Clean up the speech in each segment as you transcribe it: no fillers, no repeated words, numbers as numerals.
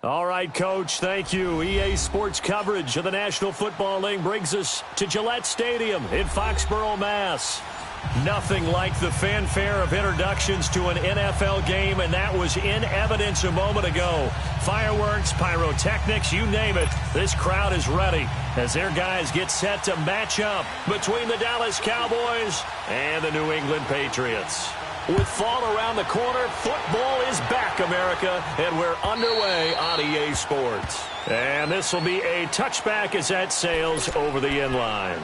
All right, Coach, thank you. EA Sports coverage of the National Football League brings us to Gillette Stadium in Foxborough, Mass. Nothing like the fanfare of introductions to an NFL game, and that was in evidence a moment ago. Fireworks, pyrotechnics, you name it. This crowd is ready as their guys get set to match up between the Dallas Cowboys and the New England Patriots. With fall around the corner, football is back, America, and we're underway on EA Sports. And this will be a touchback as that sails over the end line.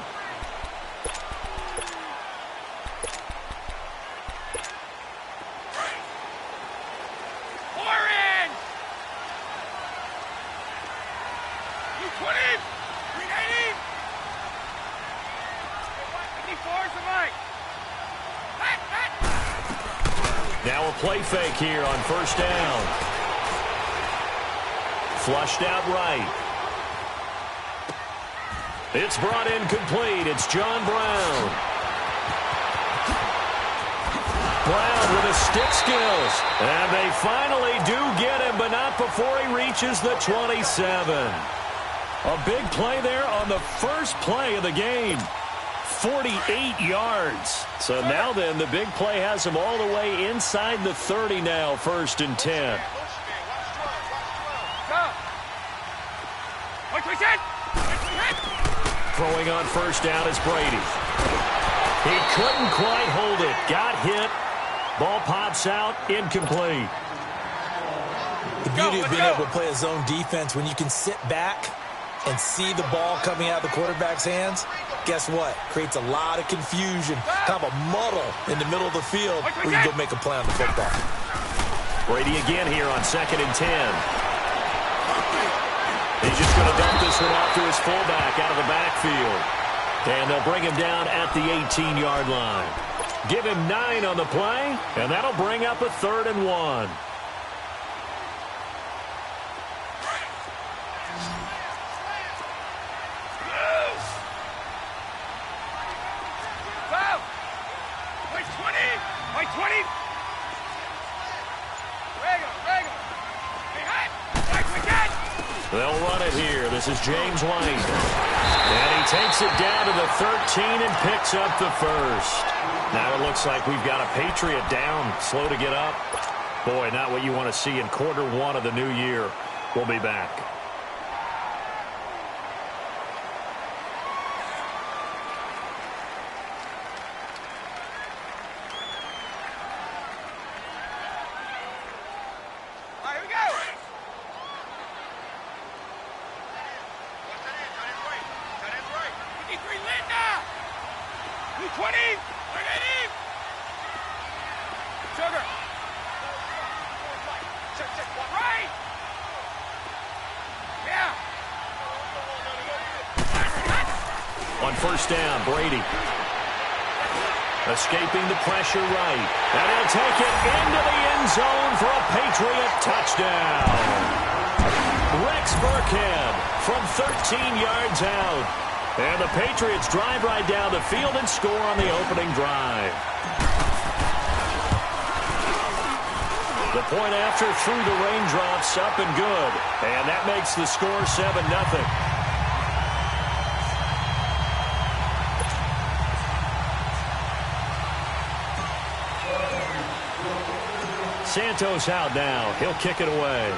Now a play fake here on first down. Flushed out right. It's brought in complete. It's John Brown. Brown with his stick skills. And they finally do get him, but not before he reaches the 27. A big play there on the first play of the game. 48 yards. So now then, the big play has him all the way inside the 30 now, 1st and 10. Throwing on first down is Brady. He couldn't quite hold it. Got hit. Ball pops out. Incomplete. The beauty of being able to play a zone defense when you can sit back and see the ball coming out of the quarterback's hands, guess what? Creates a lot of confusion, kind of a muddle in the middle of the field where you can go make a play on the football. Brady again here on 2nd and 10. He's just going to dump this one off to his fullback out of the backfield. And they'll bring him down at the 18-yard line. Give him 9 on the play, and that'll bring up a 3rd and 1. They'll run it here. This is James White. And he takes it down to the 13 and picks up the first. Now it looks like we've got a Patriot down, slow to get up. Boy, not what you want to see in quarter 1 of the new year. We'll be back. On first down, Brady. Escaping the pressure right. And he'll take it into the end zone for a Patriot touchdown. Rex Burkhead from 13 yards out. And the Patriots drive right down the field and score on the opening drive. The point after through the raindrops, up and good. And that makes the score 7-0. Santos out now. He'll kick it away.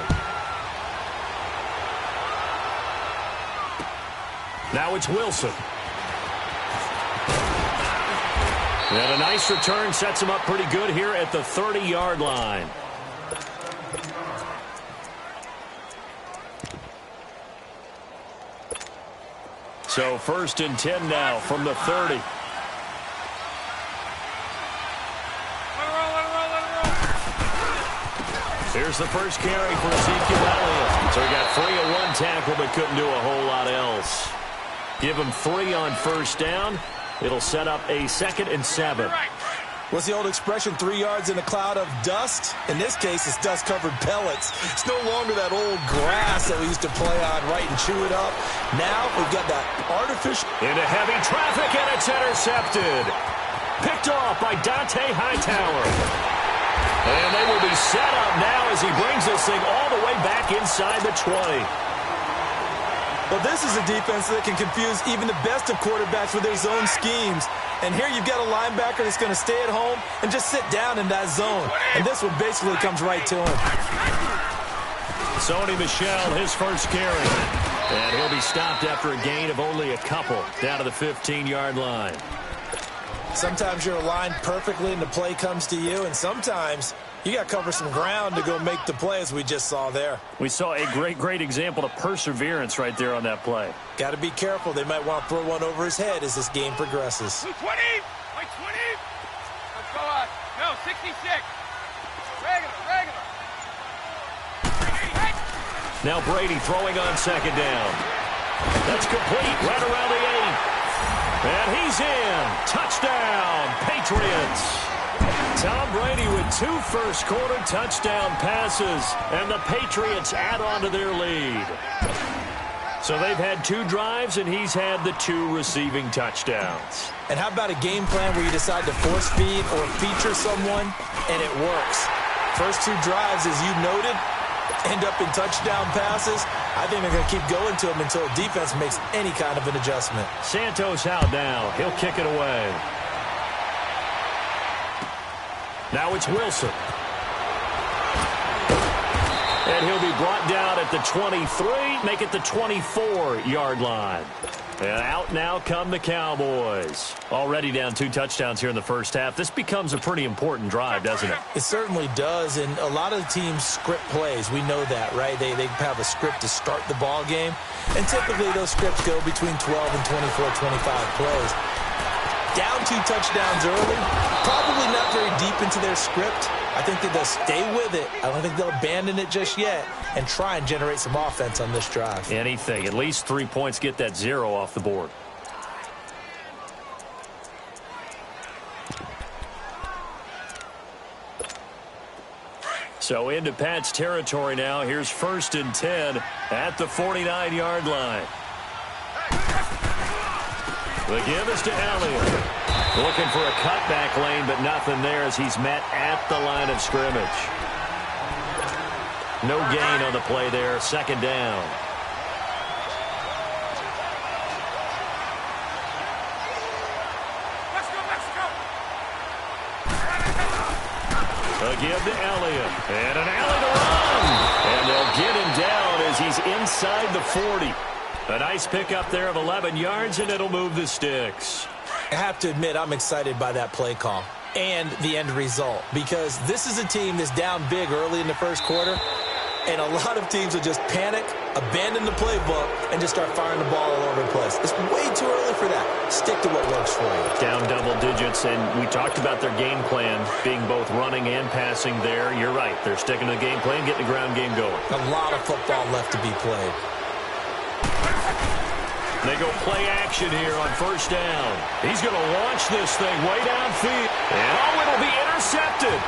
Now it's Wilson. And a nice return sets him up pretty good here at the 30-yard line. So 1st and 10 now from the 30. Here's the first carry for Ezekiel Elliott. So he got 3 on 1 tackle, but couldn't do a whole lot else. Give him 3 on first down. It'll set up a 2nd and 7. What's the old expression, 3 yards in a cloud of dust? In this case, it's dust-covered pellets. It's no longer that old grass that we used to play on, right, and chew it up. Now we've got that artificial... Into heavy traffic, and it's intercepted. Picked off by Dante Hightower. And they will be set up now as he brings this thing all the way back inside the 20. Well, this is a defense that can confuse even the best of quarterbacks with their zone schemes. And here you've got a linebacker that's going to stay at home and just sit down in that zone. And this one basically comes right to him. Sony Michel, his first carry. And he'll be stopped after a gain of only a couple down to the 15-yard line. Sometimes you're aligned perfectly and the play comes to you, and sometimes you got to cover some ground to go make the play, as we just saw there. We saw a great example of perseverance right there on that play. Got to be careful. They might want to throw one over his head as this game progresses. 20! Like 20! Let's go on. No, 66. Regular. Now Brady throwing on second down. That's complete right around the 8. And he's in. Touchdown, Patriots. Tom Brady with 2 first-quarter touchdown passes, and the Patriots add on to their lead. So they've had 2 drives, and he's had the 2 receiving touchdowns. And how about a game plan where you decide to force feed or feature someone, and it works? First 2 drives, as you noted, end up in touchdown passes. I think they're going to keep going to him until the defense makes any kind of an adjustment. Santos out now. He'll kick it away. Now it's Wilson. And he'll be brought down at the 23, make it the 24-yard line. And out now come the Cowboys. Already down 2 touchdowns here in the first half. This becomes a pretty important drive, doesn't it? It certainly does, and a lot of the teams script plays. We know that, right? They have a script to start the ball game, and typically those scripts go between 12 and 24, 25 plays. Down 2 touchdowns early, probably not very deep into their script. I think that they'll stay with it. I don't think they'll abandon it just yet and try and generate some offense on this drive. Anything. At least 3 points, get that 0 off the board. So into Pat's territory now. Here's 1st and 10 at the 49-yard line. The give is to Elliott. Looking for a cutback lane, but nothing there as he's met at the line of scrimmage. No gain on the play there. 2nd down. A give to Elliott. And an alley to run. And they'll get him down as he's inside the 40. A nice pickup there of 11 yards, and it'll move the sticks. I have to admit, I'm excited by that play call and the end result, because this is a team that's down big early in the first quarter, and a lot of teams will just panic, abandon the playbook, and just start firing the ball all over the place. It's way too early for that. Stick to what works for you. Down double digits, and we talked about their game plan being both running and passing there. You're right. They're sticking to the game plan, getting the ground game going. A lot of football left to be played. They go play action here on 1st down. He's going to launch this thing way downfield. And it'll be intercepted.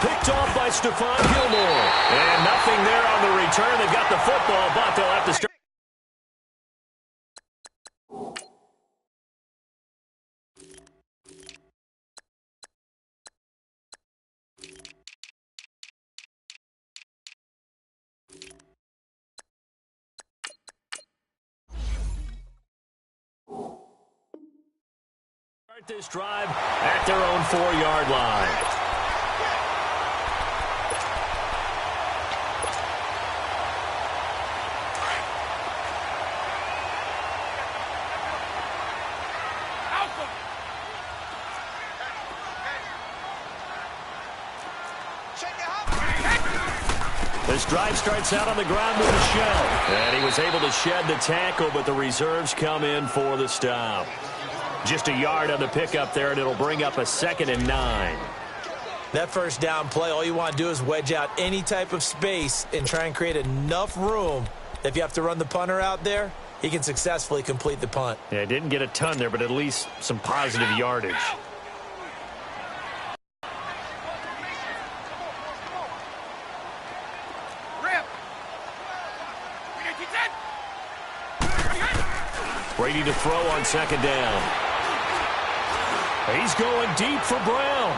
Picked off by Stephon Gilmore. And nothing there on the return. They've got the football, but they'll have to start. This drive at their own 4-yard line. This drive starts out on the ground with Michel. And he was able to shed the tackle, but the reserves come in for the stop. Just a yard on the pickup there, and it'll bring up a 2nd and 9. That 1st down play, all you want to do is wedge out any type of space and try and create enough room that if you have to run the punter out there, he can successfully complete the punt. Yeah, didn't get a ton there, but at least some positive yardage. Brady to throw on 2nd down. He's going deep for Brown.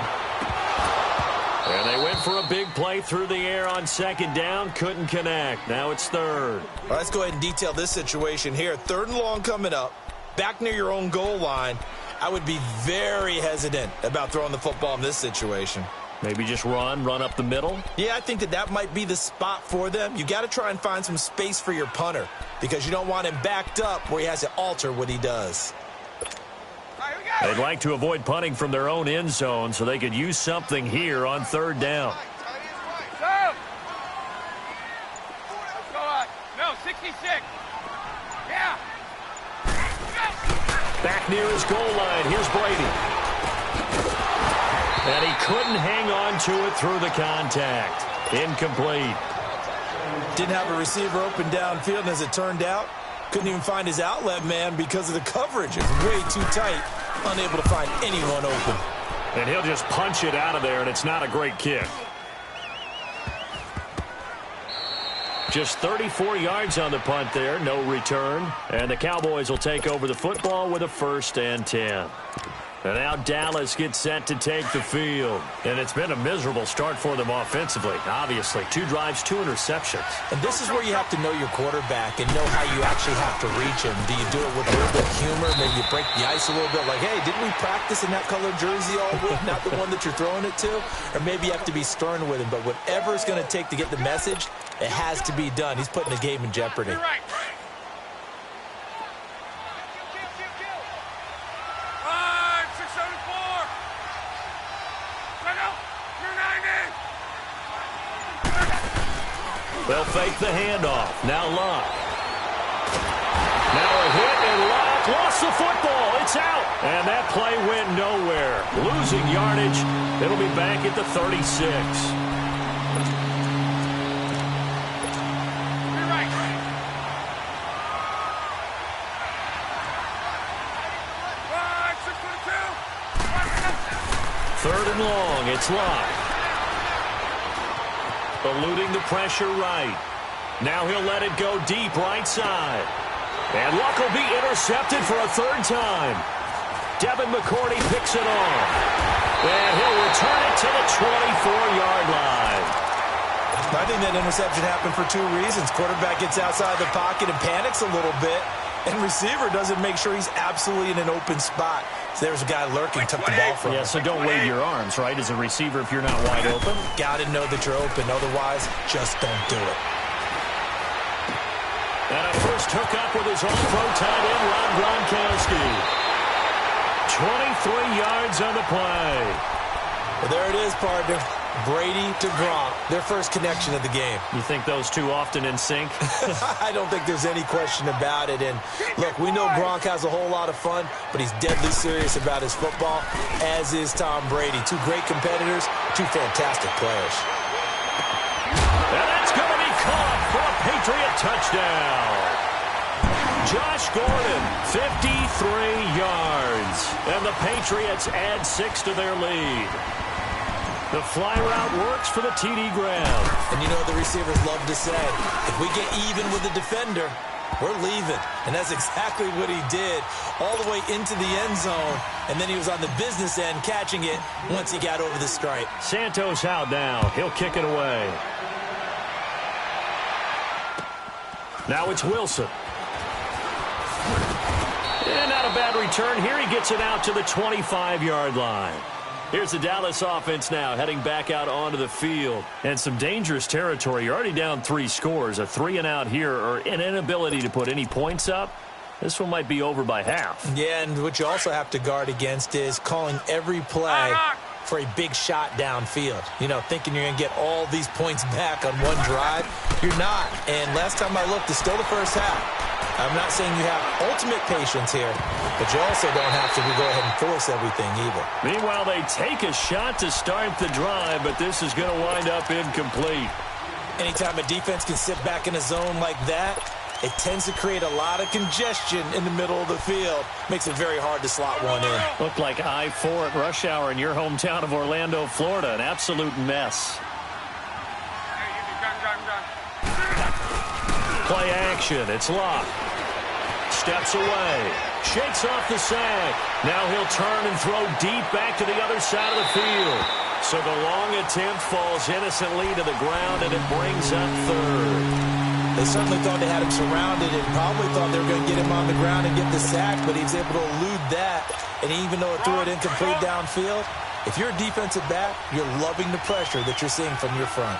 And they went for a big play through the air on second down. Couldn't connect. Now it's third. Well, let's go ahead and detail this situation here. 3rd and long coming up. Back near your own goal line. I would be very hesitant about throwing the football in this situation. Maybe just run up the middle? Yeah, I think that might be the spot for them. You got to try and find some space for your punter because you don't want him backed up where he has to alter what he does. They'd like to avoid punting from their own end zone so they could use something here on 3rd down. No, 66. Yeah. Back near his goal line. Here's Brady. And he couldn't hang on to it through the contact. Incomplete. Didn't have a receiver open downfield, and as it turned out, couldn't even find his outlet man because of the coverage. It's way too tight, unable to find anyone open. And he'll just punch it out of there, and it's not a great kick. Just 34 yards on the punt there, no return. And the Cowboys will take over the football with a 1st and 10. And now Dallas gets set to take the field. And it's been a miserable start for them offensively, obviously. 2 drives, 2 interceptions. And this is where you have to know your quarterback and know how you actually have to reach him. Do you do it with a little bit of humor? Maybe you break the ice a little bit like, hey, didn't we practice in that colored jersey all week, not the one that you're throwing it to? Or maybe you have to be stern with him. But whatever it's going to take to get the message, it has to be done. He's putting the game in jeopardy. You're right. 674. You're 90. They'll fake the handoff. Now Luck. Now a hit, and Luck lost the football. It's out. And that play went nowhere. Losing yardage. It'll be back at the 36. Third and long, it's Luck. Eluding the pressure right. Now he'll let it go deep right side. And Luck will be intercepted for a 3rd time. Devin McCourty picks it off. And he'll return it to the 24-yard line. I think that interception happened for 2 reasons. Quarterback gets outside the pocket and panics a little bit. And receiver doesn't make sure he's absolutely in an open spot. So there's a guy lurking, took the ball from him. Yeah, so don't wave your arms, right, as a receiver if you're not wide open. Got to know that you're open. Otherwise, just don't do it. And a first hookup with his all-pro tight end, Rob Gronkowski. 23 yards on the play. Well, there it is, partner. Brady to Gronk, their first connection of the game. You think those two often in sync? I don't think there's any question about it. And look, we know Gronk has a whole lot of fun, but he's deadly serious about his football, as is Tom Brady. 2 great competitors, 2 fantastic players. And that's going to be caught for a Patriot touchdown. Josh Gordon, 53 yards. And the Patriots add 6 to their lead. The fly route works for the TD grab. And you know what the receivers love to say? If we get even with the defender, we're leaving. And that's exactly what he did all the way into the end zone. And then he was on the business end catching it once he got over the stripe. Santos out now. He'll kick it away. Now it's Wilson. And not a bad return here. He gets it out to the 25-yard line. Here's the Dallas offense now heading back out onto the field. And some dangerous territory. You're already down 3 scores. A 3-and-out here or an inability to put any points up. This one might be over by half. Yeah, and what you also have to guard against is calling every play for a big shot downfield. You know, thinking you're going to get all these points back on one drive. You're not. And last time I looked, it's still the first half. I'm not saying you have ultimate patience here, but you also don't have to go ahead and force everything either. Meanwhile, they take a shot to start the drive, but this is going to wind up incomplete. Anytime a defense can sit back in a zone like that, it tends to create a lot of congestion in the middle of the field. Makes it very hard to slot one in. Looked like I-4 at rush hour in your hometown of Orlando, Florida. An absolute mess. Play action. It's Luck. Steps away. Shakes off the sack. Now he'll turn and throw deep back to the other side of the field. So the long attempt falls innocently to the ground, and it brings up third. They certainly thought they had him surrounded and probably thought they were going to get him on the ground and get the sack, but he was able to elude that. And even though it threw it incomplete downfield, if you're a defensive back, you're loving the pressure that you're seeing from your front.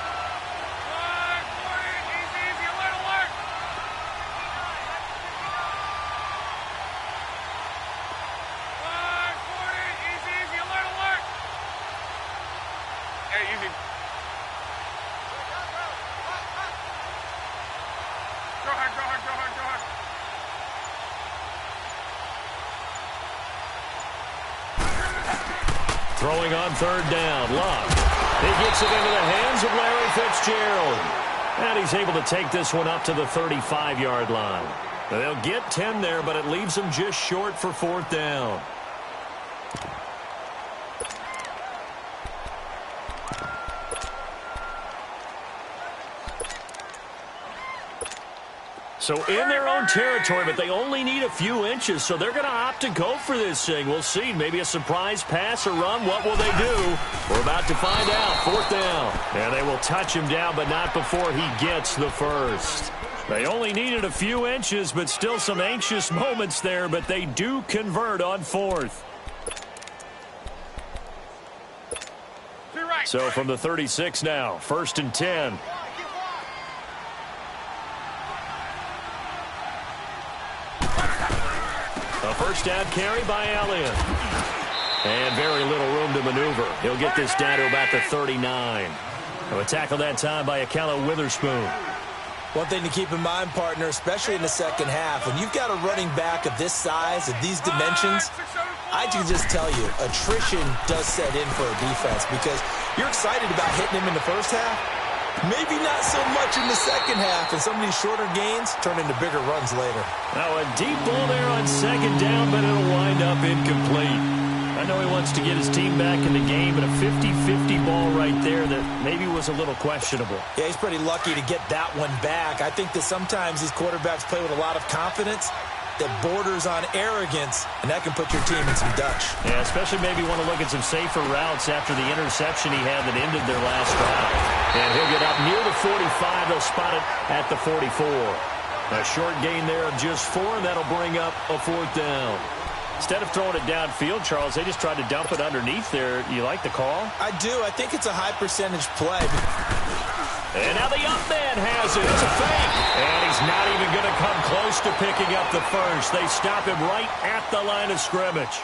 Throwing on third down, Love. He gets it into the hands of Larry Fitzgerald. And he's able to take this one up to the 35-yard line. They'll get 10 there, but it leaves them just short for fourth down. So in their own territory, but they only need a few inches, so they're going to opt to go for this thing. We'll see. Maybe a surprise pass or run. What will they do? We're about to find out. Fourth down. And they will touch him down, but not before he gets the first. They only needed a few inches, but still some anxious moments there, but they do convert on fourth. So from the 36 now, 1st and 10. A first down carry by Elliott. And very little room to maneuver. He'll get this down to about the 39. A tackle that time by Akello Witherspoon. One thing to keep in mind, partner, especially in the second half, when you've got a running back of this size, of these dimensions, I can just tell you, attrition does set in for a defense because you're excited about hitting him in the first half. Maybe not so much in the second half, and some of these shorter gains turn into bigger runs later. Now a deep ball there on second down, but it'll wind up incomplete. I know he wants to get his team back in the game, but a 50-50 ball right there that maybe was a little questionable. Yeah, he's pretty lucky to get that one back. I think that sometimes these quarterbacks play with a lot of confidence that borders on arrogance, and that can put your team in some Dutch. Yeah, especially maybe want to look at some safer routes after the interception he had that ended their last drive. And he'll get up near the 45. They'll spot it at the 44. A short gain there of just 4, and that'll bring up a fourth down. Instead of throwing it downfield, Charles, they just tried to dump it underneath there. You like the call? I do. I think it's a high-percentage play. And now the up man has it. It's a fake. And he's not even going to come close to picking up the first. They stop him right at the line of scrimmage.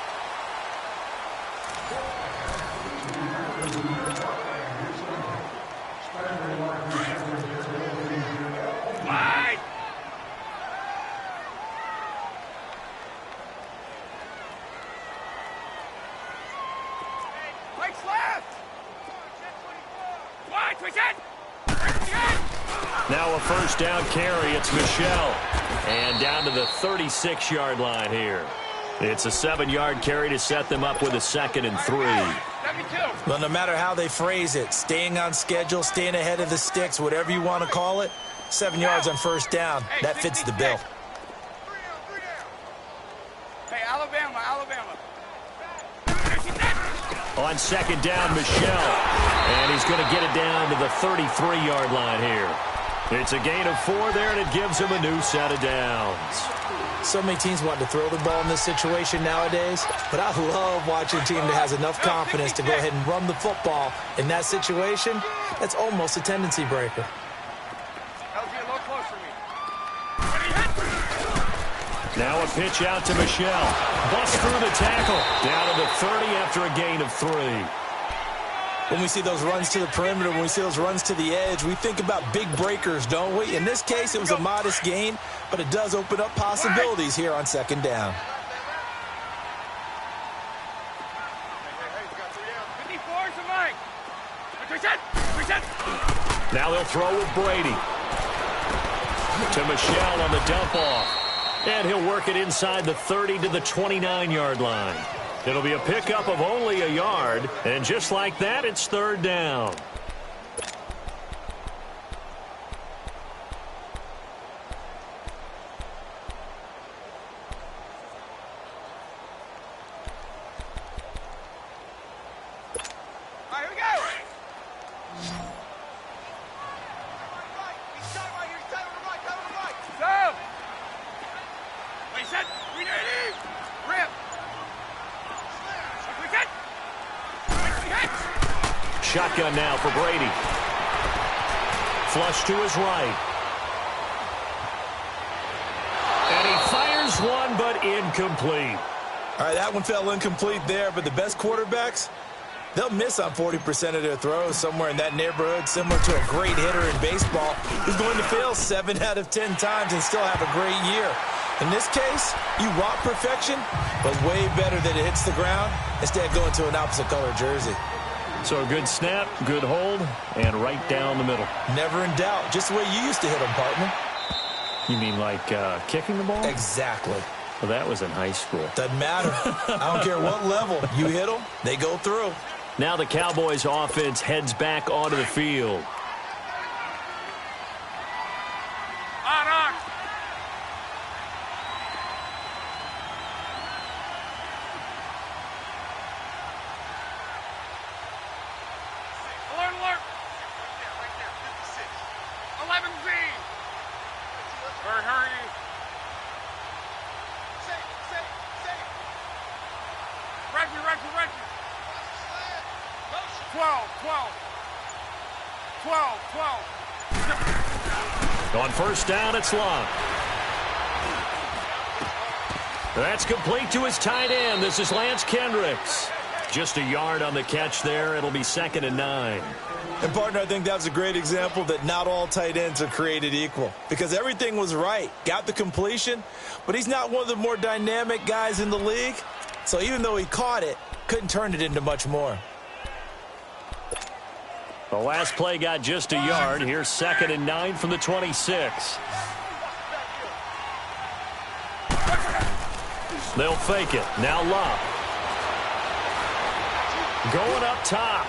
Now a first down carry. It's Michelle. And down to the 36-yard line here. It's a 7-yard carry to set them up with a 2nd and 3. Well, no matter how they phrase it, staying on schedule, staying ahead of the sticks, whatever you want to call it, 7 yards on first down, that fits the bill. Hey, Alabama. On second down, Michelle. And he's going to get it down to the 33-yard line here. It's a gain of 4 there, and it gives him a new set of downs. So many teams want to throw the ball in this situation nowadays, but I love watching a team that has enough confidence to go ahead and run the football. In that situation, that's almost a tendency breaker. Now a pitch out to Michelle. Busts through the tackle. Down to the 30 after a gain of 3. When we see those runs to the perimeter, when we see those runs to the edge, we think about big breakers, don't we? In this case, it was a modest gain, but it does open up possibilities here on second down. Now they'll throw with Brady. To Michelle on the dump-off. And he'll work it inside the 30 to the 29-yard line. It'll be a pickup of only a yard, and just like that, it's third down. All right, here we go. Rip. Shotgun now for Brady. Flush to his right. And he fires one, but incomplete. All right, that one fell incomplete there, but the best quarterbacks, they'll miss on 40% of their throws, somewhere in that neighborhood, similar to a great hitter in baseball who's going to fail 7 out of 10 times and still have a great year. In this case, you want perfection, but way better that it hits the ground instead of going to an opposite color jersey. So a good snap, good hold, and right down the middle. Never in doubt. Just the way you used to hit them, partner. You mean like kicking the ball? Exactly. Well, that was in high school. Doesn't matter. I don't care what level. You hit them, they go through. Now the Cowboys offense heads back onto the field. On. Alert. 11Z. Hurry. 12. On first down, it's Love. That's complete to his tight end. This is Lance Kendricks. Just a yard on the catch there. It'll be 2nd and 9. And, partner, I think that was a great example that not all tight ends are created equal because everything was right. Got the completion, but he's not one of the more dynamic guys in the league. So even though he caught it, couldn't turn it into much more. The last play got just a yard. Here's 2nd and 9 from the 26. They'll fake it. Now Love. Going up top.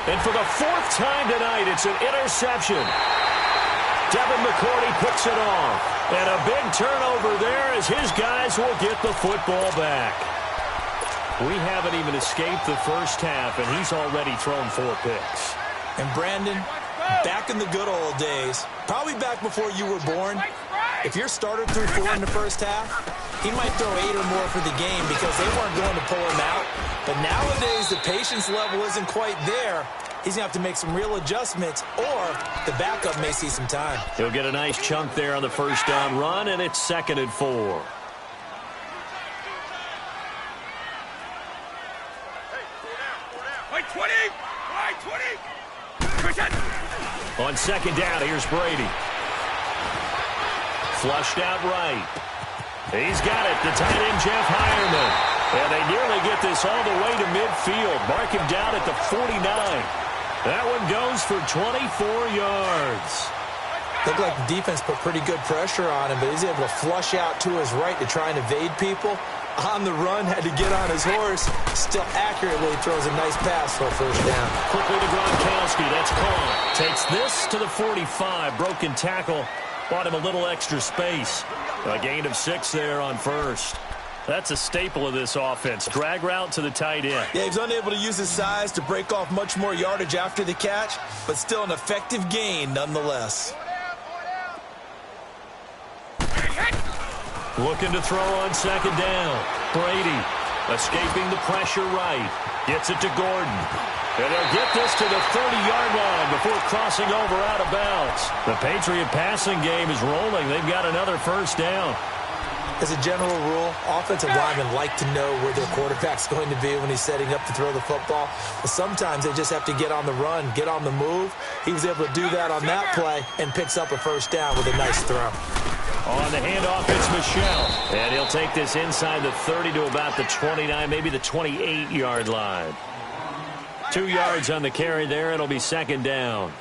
And for the 4th time tonight, it's an interception. Devin McCourty picks it off. And a big turnover there as his guys will get the football back. We haven't even escaped the first half, and he's already thrown 4 picks. And, Brandon, back in the good old days, probably back before you were born, if your starter threw 4 in the first half, he might throw 8 or more for the game because they weren't going to pull him out. But nowadays, the patience level isn't quite there. He's going to have to make some real adjustments, or the backup may see some time. He'll get a nice chunk there on the first down run, and it's 2nd and 4. On 2nd down, here's Brady. Flushed out right. He's got it, the tight end, Jeff Heuerman. And they nearly get this all the way to midfield. Mark him down at the 49. That one goes for 24 yards. Looked like the defense put pretty good pressure on him, but he's able to flush out to his right to try and evade people. On the run, had to get on his horse. Still accurately throws a nice pass for a first down. Quickly to Gronkowski. That's caught. Takes this to the 45. Broken tackle. Bought him a little extra space. A gain of 6 there on first. That's a staple of this offense. Drag route to the tight end. Yeah, he's unable to use his size to break off much more yardage after the catch, but still an effective gain nonetheless. Looking to throw on 2nd down. Brady escaping the pressure right. Gets it to Gordon. And they'll get this to the 30-yard line before crossing over out of bounds. The Patriot passing game is rolling. They've got another first down. As a general rule, offensive linemen like to know where their quarterback's going to be when he's setting up to throw the football. But sometimes they just have to get on the run, get on the move. He was able to do that on that play and picks up a first down with a nice throw. On the handoff, it's Michel. And he'll take this inside the 30 to about the 29, maybe the 28-yard line. 2 yards on the carry there. It'll be 2nd down.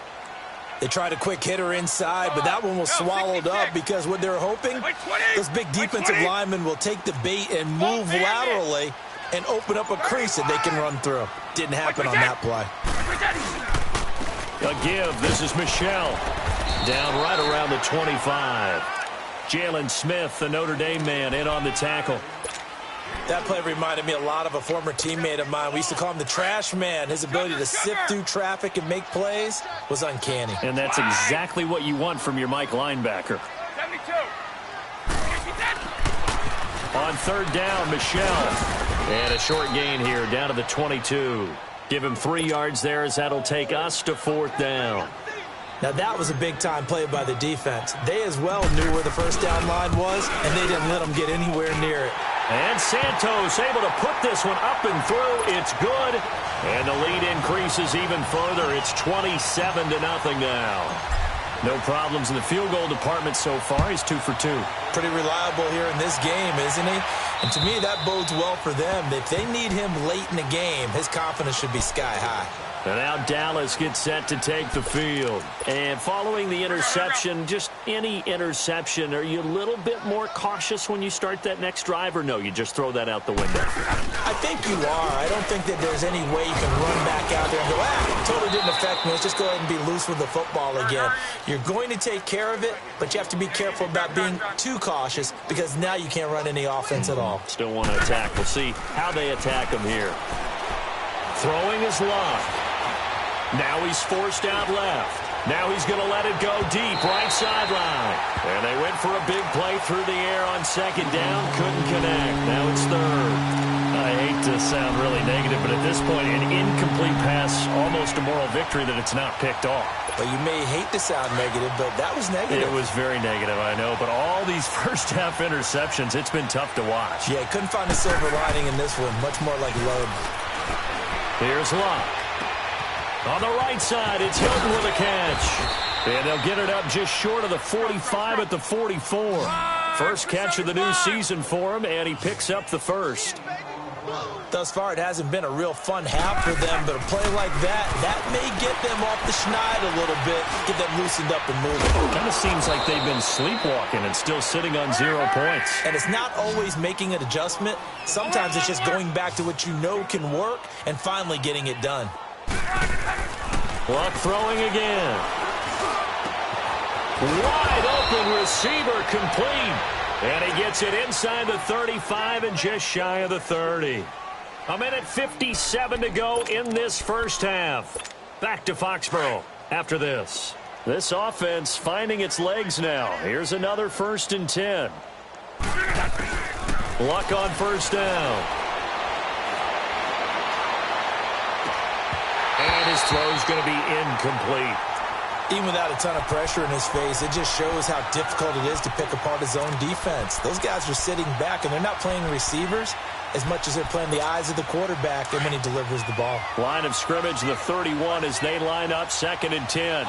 They tried a quick hitter inside, but that one was swallowed up because what they're hoping, those big defensive linemen will take the bait and move laterally and open up a crease that they can run through. Didn't happen on that play. A give. This is Michel. Down right around the 25. Jalen Smith, the Notre Dame man, in on the tackle. That play reminded me a lot of a former teammate of mine. We used to call him the trash man. His ability to sift through traffic and make plays was uncanny. And that's exactly what you want from your Mike linebacker. 72. on third down, Michelle. And a short gain here, down to the 22. Give him 3 yards there as that'll take us to fourth down. Now, that was a big-time play by the defense. They as well knew where the first down line was, and they didn't let them get anywhere near it. And Santos able to put this one up and through. It's good. And the lead increases even further. It's 27-0 now. No problems in the field goal department so far. He's 2 for 2. Pretty reliable here in this game, isn't he? And to me, that bodes well for them. If they need him late in the game, his confidence should be sky high. And now Dallas gets set to take the field. And following the interception, just any interception, are you a little bit more cautious when you start that next drive, or no, you just throw that out the window? I think you are. I don't think that there's any way you can run back out there and go, totally didn't affect me. Let's just go ahead and be loose with the football again. You're going to take care of it, but you have to be careful about being too cautious because now you can't run any offense at all. Still want to attack. We'll see how they attack him here. Throwing is Luck. Now he's forced out left. Now he's going to let it go deep, right sideline. And they went for a big play through the air on second down. Couldn't connect. Now it's third. I hate to sound really negative, but at this point, an incomplete pass, almost a moral victory that it's not picked off. Well, you may hate to sound negative, but that was negative. It was very negative, I know. But all these first-half interceptions, it's been tough to watch. Yeah, couldn't find a silver lining in this one. Much more like load. Here's Luck. On the right side, it's Hilton with a catch. And they'll get it up just short of the 45 at the 44. First catch of the new season for him, and he picks up the first. Thus far, it hasn't been a real fun half for them, but a play like that may get them off the schneid a little bit, get them loosened up and moving. Kind of seems like they've been sleepwalking and still sitting on 0 points. And it's not always making an adjustment. Sometimes it's just going back to what you know can work and finally getting it done. Luck throwing again. Wide open receiver complete. And he gets it inside the 35 and just shy of the 30. A minute 57 to go in this first half. Back to Foxborough after this. This offense finding its legs now. Here's another 1st and 10. Luck on first down. And his throw's going to be incomplete. Even without a ton of pressure in his face, it just shows how difficult it is to pick apart his own defense. Those guys are sitting back, and they're not playing receivers as much as they're playing the eyes of the quarterback and when he delivers the ball. Line of scrimmage, the 31, as they line up 2nd and 10.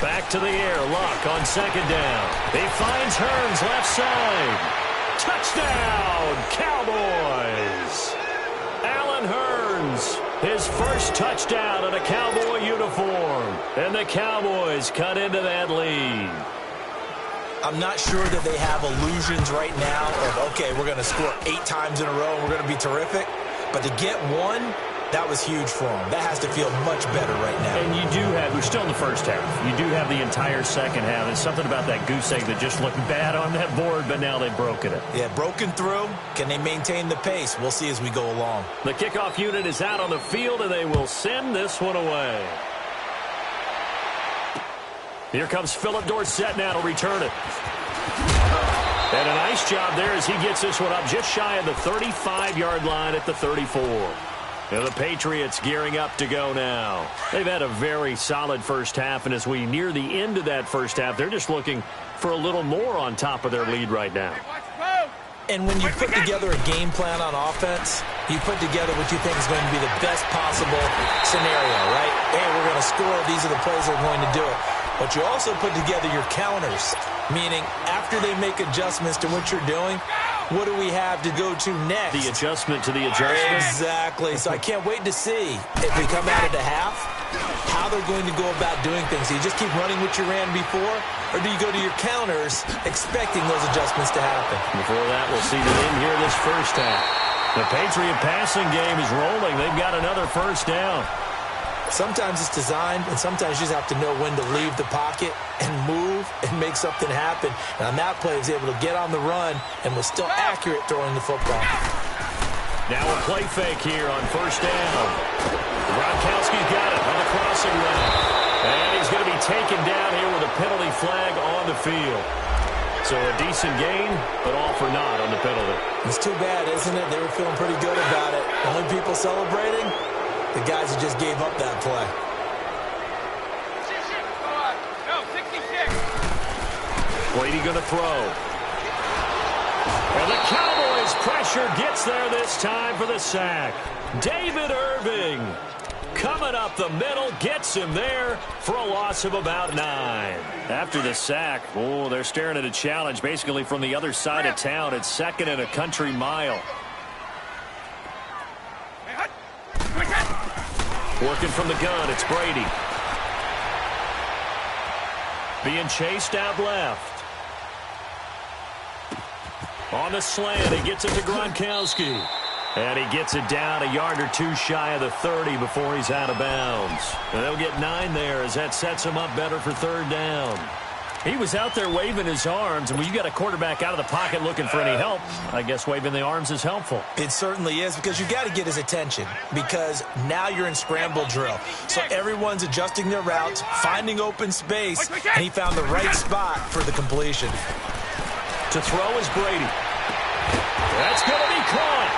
Back to the air. Luck on 2nd down. He finds Hearns left side. Touchdown, Cowboys! Allen Hearns, his first touchdown in a Cowboy uniform. And the Cowboys cut into that lead. I'm not sure that they have illusions right now of, okay, we're going to score 8 times in a row and we're going to be terrific. But to get one, that was huge for them. That has to feel much better right now. And you do have, we're still in the first half. You do have the entire second half. There's something about that goose egg that just looked bad on that board, but now they've broken it. Yeah, broken through. Can they maintain the pace? We'll see as we go along. The kickoff unit is out on the field, and they will send this one away. Here comes Philip Dorsett now to return it. And a nice job there as he gets this one up just shy of the 35-yard line at the 34. Now the Patriots gearing up to go now. They've had a very solid first half, and as we near the end of that first half, they're just looking for a little more on top of their lead right now. And when you put together a game plan on offense, you put together what you think is going to be the best possible scenario, right? Hey, we're going to score. These are the plays that are going to do it. But you also put together your counters, meaning after they make adjustments to what you're doing, what do we have to go to next? The adjustment to the adjustment. Exactly. So I can't wait to see if we come out of the half, how they're going to go about doing things. Do you just keep running what you ran before, or do you go to your counters expecting those adjustments to happen? Before that, we'll see the end here this first half. The Patriot passing game is rolling. They've got another first down. Sometimes it's designed, and sometimes you just have to know when to leave the pocket and move and make something happen. And on that play, he was able to get on the run and was still accurate throwing the football. Now a play fake here on first down. Gronkowski's got it on the crossing route. And he's going to be taken down here with a penalty flag on the field. So So a decent gain, but all for naught on the penalty. It's too bad, isn't it? They were feeling pretty good about it. Only people celebrating, the guys who just gave up that play. No, 66. Brady going to throw. And the Cowboys pressure gets there this time for the sack. David Irving coming up the middle, gets him there for a loss of about 9. After the sack, oh, they're staring at a challenge basically from the other side of town. It's 2nd and a country mile. Working from the gun, it's Brady. Being chased out left. On the slant, he gets it to Gronkowski. And he gets it down a yard or two shy of the 30 before he's out of bounds. And they'll get 9 there as that sets him up better for 3rd down. He was out there waving his arms, and when you got a quarterback out of the pocket looking for any help, I guess waving the arms is helpful. It certainly is, because you got to get his attention, because now you're in scramble drill. So everyone's adjusting their routes, finding open space, and he found the right spot for the completion. To throw is Brady. That's going to be caught.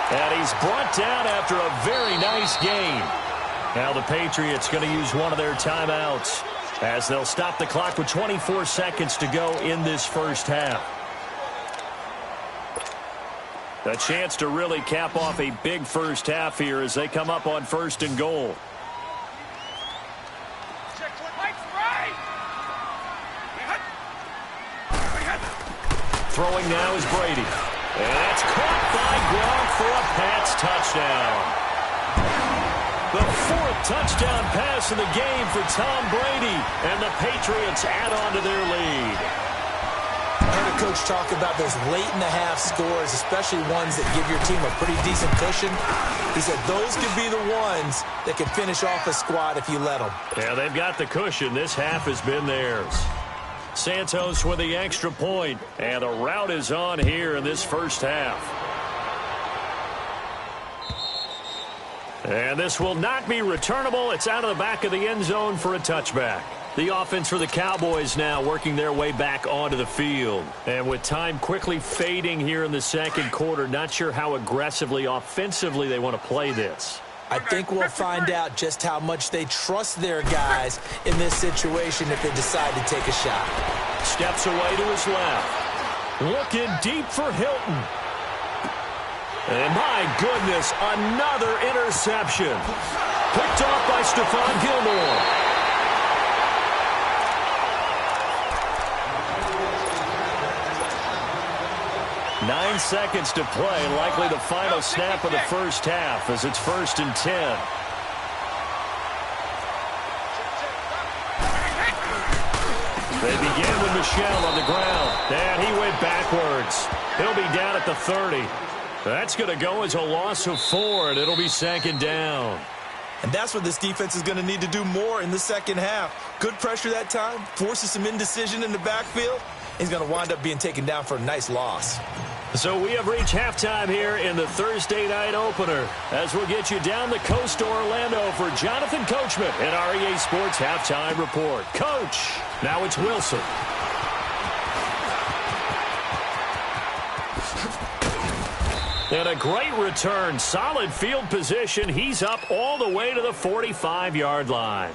And he's brought down after a very nice gain. Now the Patriots going to use one of their timeouts as they'll stop the clock with 24 seconds to go in this first half. A chance to really cap off a big first half here as they come up on 1st and goal. Throwing now is Brady. And that's caught by Gronk for a Pats touchdown. The 4th touchdown pass of the game for Tom Brady, and the Patriots add on to their lead. I heard a coach talk about those late-in-the-half scores, especially ones that give your team a pretty decent cushion. He said those could be the ones that can finish off a squad if you let them. Yeah, they've got the cushion. This half has been theirs. Santos with the extra point, and the route is on here in this first half. And this will not be returnable. It's out of the back of the end zone for a touchback. The offense for the Cowboys now working their way back onto the field. And with time quickly fading here in the 2nd quarter, not sure how aggressively, offensively they want to play this. I think we'll find out just how much they trust their guys in this situation if they decide to take a shot. Steps away to his left. Looking deep for Hilton. And my goodness, another interception. Picked off by Stephon Gilmore. Nine seconds to play, likely the final snap of the first half as it's 1st and 10. They begin with Michel on the ground, and he went backwards. He'll be down at the 30. That's going to go as a loss of 4, and it'll be 2nd down. And that's what this defense is going to need to do more in the second half. Good pressure that time, forces some indecision in the backfield. He's going to wind up being taken down for a nice loss. So we have reached halftime here in the Thursday night opener as we'll get you down the coast to Orlando for Jonathan Coachman at our EA Sports Halftime Report. Coach, now it's Wilson. And a great return, solid field position. He's up all the way to the 45-yard line.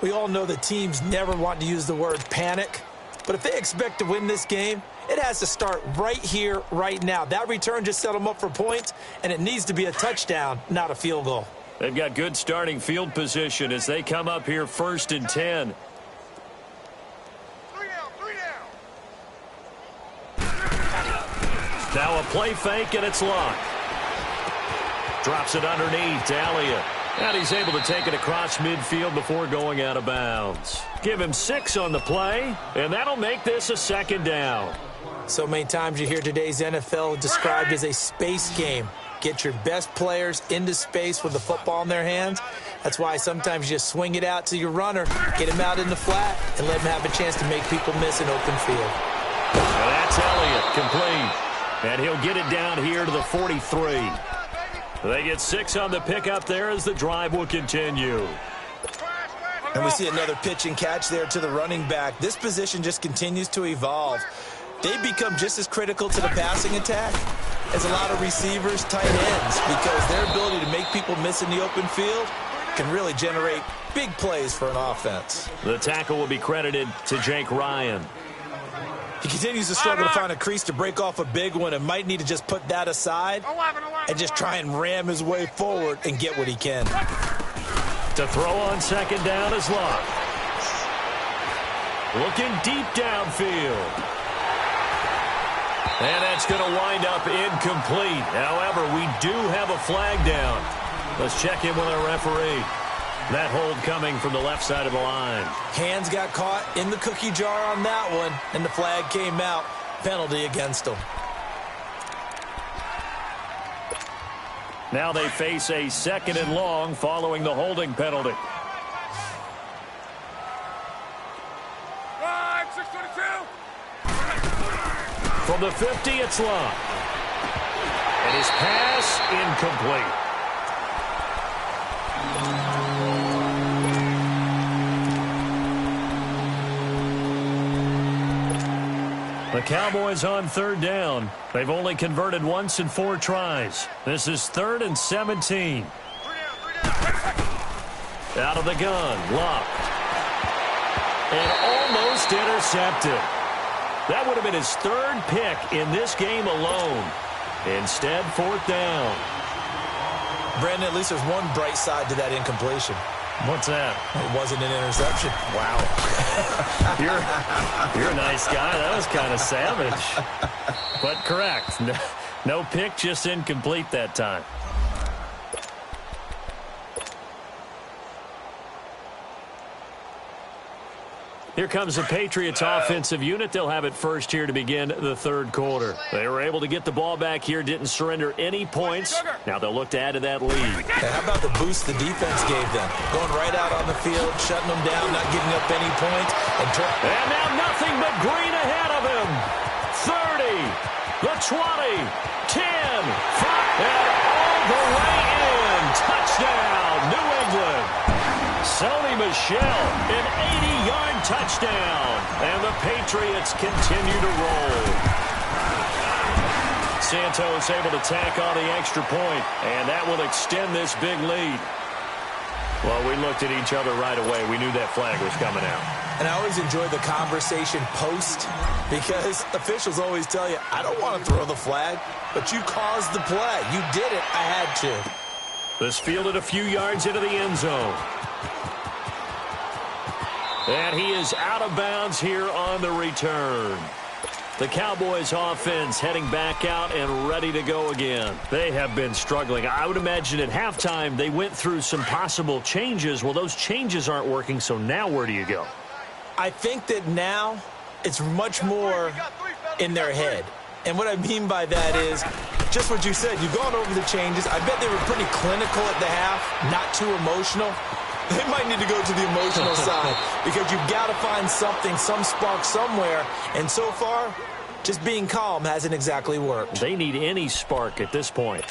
We all know that teams never want to use the word panic, but if they expect to win this game, it has to start right here, right now. That return just set them up for points, and it needs to be a touchdown, not a field goal. They've got good starting field position as they come up here 1st and 10. Now a play fake, and it's locked. Drops it underneath to Elliott. And he's able to take it across midfield before going out of bounds. Give him 6 on the play, and that'll make this a 2nd down. So many times you hear today's NFL described as a space game. Get your best players into space with the football in their hands. That's why sometimes you just swing it out to your runner, get him out in the flat, and let him have a chance to make people miss an open field. And that's Elliott, complete. And he'll get it down here to the 43. They get 6 on the pickup there as the drive will continue. And we see another pitch and catch there to the running back. This position just continues to evolve. They become just as critical to the passing attack as a lot of receivers, tight ends, because their ability to make people miss in the open field can really generate big plays for an offense. The tackle will be credited to Jake Ryan. He continues to struggle to find a crease to break off a big one and might need to just put that aside and just try and ram his way forward and get what he can. To throw on second down is Locke. Looking deep downfield. And that's going to wind up incomplete. However, we do have a flag down. Let's check in with our referee. That hold coming from the left side of the line. Hands got caught in the cookie jar on that one, and the flag came out. Penalty against him. Now they face a 2nd and long following the holding penalty. From the 50, it's Locke. And his pass incomplete. The Cowboys on 3rd down. They've only converted once in 4 tries. This is 3rd and 17. Out of the gun, Locke. And almost intercepted. That would have been his 3rd pick in this game alone. Instead, 4th down. Brandon, at least there's one bright side to that incompletion. What's that? It wasn't an interception. Wow. You're a nice guy. That was kind of savage. But correct. No pick, just incomplete that time. Here comes the Patriots offensive unit. They'll have it first here to begin the 3rd quarter. They were able to get the ball back here, didn't surrender any points. Now they'll look to add to that lead. How about the boost the defense gave them? Going right out on the field, shutting them down, not giving up any points. And now nothing but green ahead of him. 30, the 20, 10, 5, and all the way in. Touchdown, New England. Sony Michel, an 80-yard touchdown, and the Patriots continue to roll. Santos able to tack on the extra point, and that will extend this big lead. Well, we looked at each other right away. We knew that flag was coming out. And I always enjoy the conversation post because officials always tell you, I don't want to throw the flag, but you caused the play. You did it. I had to. This fielded a few yards into the end zone. And he is out of bounds here on the return. The Cowboys offense heading back out and ready to go again. They have been struggling. I would imagine at halftime they went through some possible changes. Well, those changes aren't working, so now where do you go? I think that now it's much more in their head. And what I mean by that is just what you said. You've gone over the changes. I bet they were pretty clinical at the half, not too emotional. They might need to go to the emotional side because you've got to find something, some spark somewhere. And so far, just being calm hasn't exactly worked. They need any spark at this point.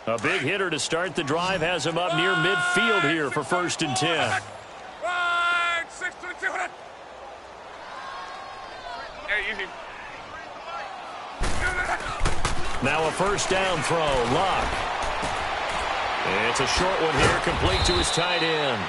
A big hitter to start the drive has him up near midfield here for 1st and 10. Now a 1st down throw, Locke. It's a short one here, complete to his tight end.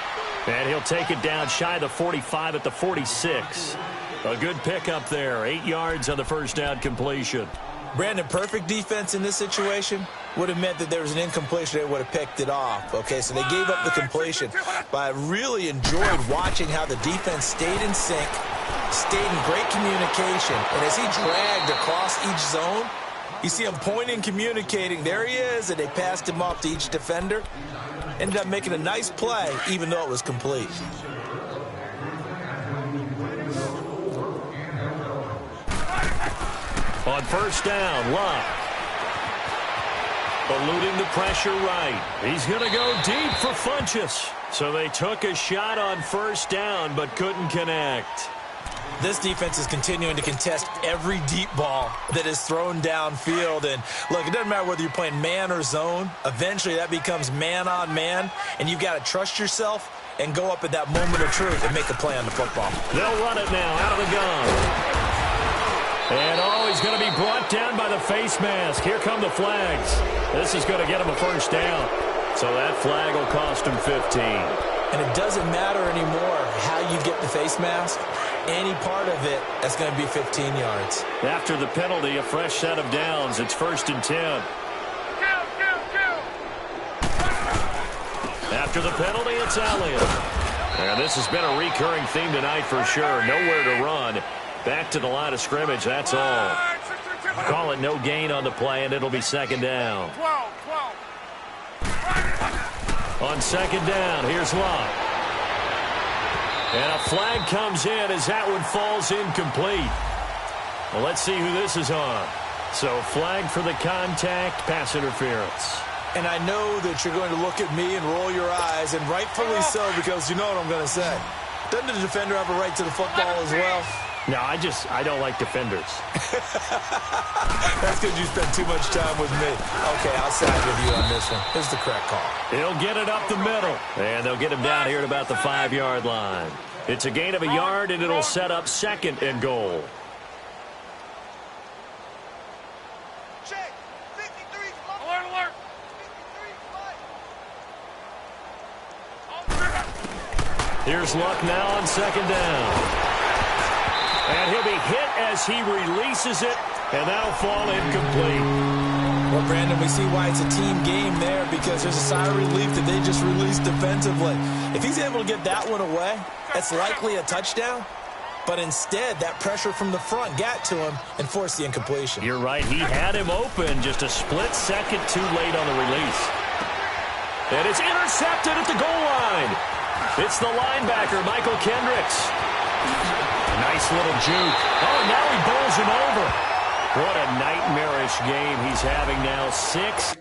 And he'll take it down shy of the 45 at the 46. A good pickup there, 8 yards on the 1st down completion. Brandon, perfect defense in this situation would have meant that there was an incompletion. They would have picked it off. Okay, so they gave up the completion. But I really enjoyed watching how the defense stayed in sync, stayed in great communication. And as he dragged across each zone, you see him pointing, communicating. There he is, and they passed him off to each defender. Ended up making a nice play, even though it was complete. On 1st down, Locke. Eluding the pressure right. He's going to go deep for Funchess. So they took a shot on 1st down, but couldn't connect. This defense is continuing to contest every deep ball that is thrown downfield. And, look, it doesn't matter whether you're playing man or zone. Eventually, that becomes man on man, and you've got to trust yourself and go up at that moment of truth and make a play on the football. They'll run it now out of the gun. And, he's going to be brought down by the face mask. Here come the flags. This is going to get him a first down. So that flag will cost him 15. And it doesn't matter anymore how you get the face mask. Any part of it, that's going to be 15 yards. After the penalty, a fresh set of downs. It's 1st and 10. After the penalty, it's Elliott. And this has been a recurring theme tonight for sure. Nowhere to run. Back to the line of scrimmage, that's all. Call it no gain on the play, and it'll be 2nd down. On 2nd down, here's Locke. And a flag comes in as that one falls incomplete. Well, let's see who this is on. So flag for the contact, pass interference. And I know that you're going to look at me and roll your eyes, and rightfully so, because you know what I'm going to say. Doesn't the defender have a right to the football as well? No, I don't like defenders. That's because you spend too much time with me. Okay, I'll side with you on this one. Here's the correct call. He'll get it up the middle, and they'll get him down here at about the 5-yard line. It's a gain of a yard, and it'll set up 2nd and goal. Check. 53. Alert, alert. 53. Here's Luck now on 2nd down. And he'll be hit as he releases it, and that'll fall incomplete. Well, Brandon, we see why it's a team game there, because there's a sigh of relief that they just released defensively. If he's able to get that one away, that's likely a touchdown. But instead, that pressure from the front got to him and forced the incompletion. You're right. He had him open just a split second too late on the release. And it's intercepted at the goal line. It's the linebacker, Michael Kendricks. Nice little juke. Oh, now he bowls him over. What a nightmarish game he's having now. 6.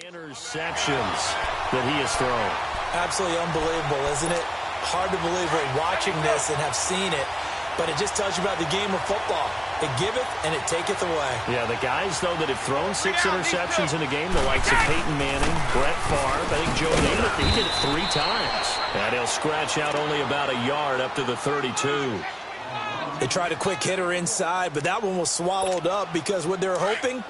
Interceptions that he has thrown. Absolutely unbelievable, isn't it? Hard to believe we're watching this and have seen it, but it just tells you about the game of football. It giveth and it taketh away. Yeah, the guys, though, that have thrown 6 interceptions in a game, the likes of Peyton Manning, Brett Favre, I think Joe Namath, he did it 3 times. And he'll scratch out only about a yard up to the 32. They tried a quick hitter inside, but that one was swallowed up because what they're hoping,